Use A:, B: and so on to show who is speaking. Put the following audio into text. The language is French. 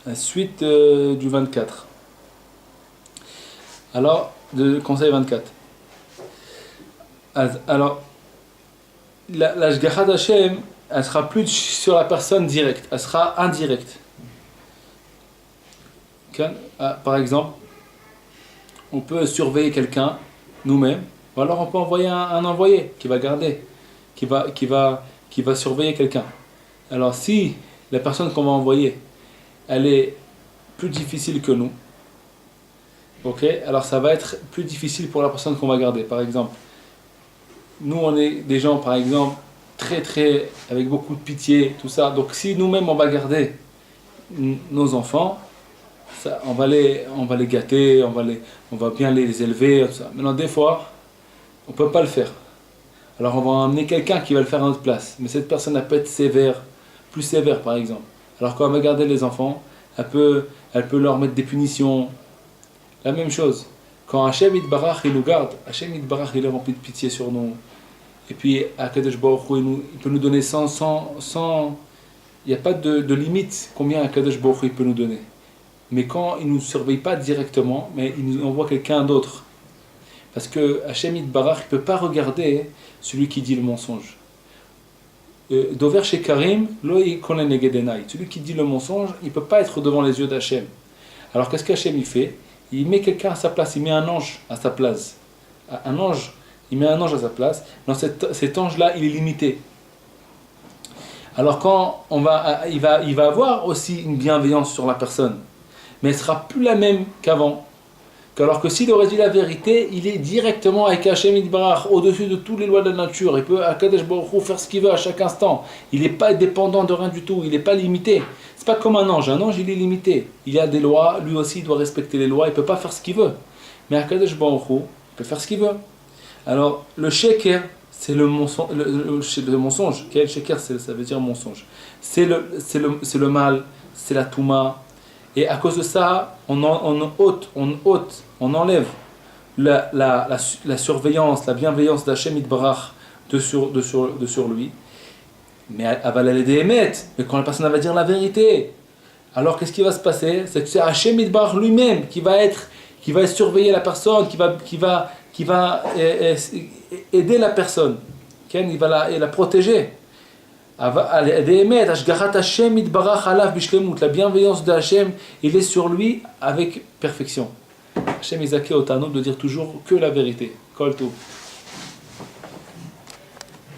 A: la suite du 24. Alors, de conseil 24. Alors, la Shgacha d'Hachem, elle sera plus sur la personne directe, elle sera indirecte. Par exemple, on peut surveiller quelqu'un nous-mêmes, ou alors on peut envoyer un envoyé qui va garder, qui va surveiller quelqu'un. Alors si la personne qu'on va envoyer, elle est plus difficile que nous, ok, alors ça va être plus difficile pour la personne qu'on va garder. Par exemple, nous on est des gens, par exemple, très avec beaucoup de pitié, tout ça. Donc si nous-mêmes on va garder nos enfants, ça, on va les gâter, on va bien les élever, tout ça. Maintenant des fois, on peut pas le faire. Alors on va emmener quelqu'un qui va le faire à notre place. Mais cette personne elle peut être sévère, plus sévère par exemple. Alors quand on va garder les enfants, elle peut leur mettre des punitions. La même chose. Quand Hachem Yitbarach il nous garde, Hachem Yitbarach il est rempli de pitié sur nous. Et puis Akadosh Baruch Hu, il peut nous donner il n'y a pas de limite combien Akadosh Baruch Hu il peut nous donner. Mais quand il ne nous surveille pas directement, mais il nous envoie quelqu'un d'autre. Parce que Hachem Yitbarach ne peut pas regarder celui qui dit le mensonge. Dover chez Karim, celui qui dit le mensonge, il ne peut pas être devant les yeux d'Hachem. Alors qu'est-ce qu'Hachem il fait? Il met quelqu'un à sa place, il met un ange à sa place. Il met un ange à sa place. Dans cet ange-là, il est limité. Alors quand il va avoir aussi une bienveillance sur la personne, mais elle ne sera plus la même qu'avant. Alors que s'il aurait dit la vérité, il est directement avec Hachem Yitbarach, au-dessus de toutes les lois de la nature. Il peut Akadosh Baruch Hu faire ce qu'il veut à chaque instant. Il n'est pas dépendant de rien du tout, il n'est pas limité. C'est pas comme un ange il est limité. Il y a des lois, lui aussi il doit respecter les lois, il ne peut pas faire ce qu'il veut. Mais Akadosh Baruch Hu, il peut faire ce qu'il veut. Alors le sheker, c'est le mensonge. Quel sheker, ça veut dire mensonge. C'est le mal, c'est la touma. Et à cause de ça, on enlève la surveillance, la bienveillance d'Hachem Yitbarach de sur lui. Mais aval elle est émet. Mais quand la personne va dire la vérité, alors qu'est-ce qui va se passer? C'est que c'est Hachem Yitbarach lui-même qui va surveiller la personne, qui va aider la personne, il va la protéger. La bienveillance de Hachem, il est sur lui avec perfection. Hachem Izake Otano de dire toujours que la vérité. Kol Tov.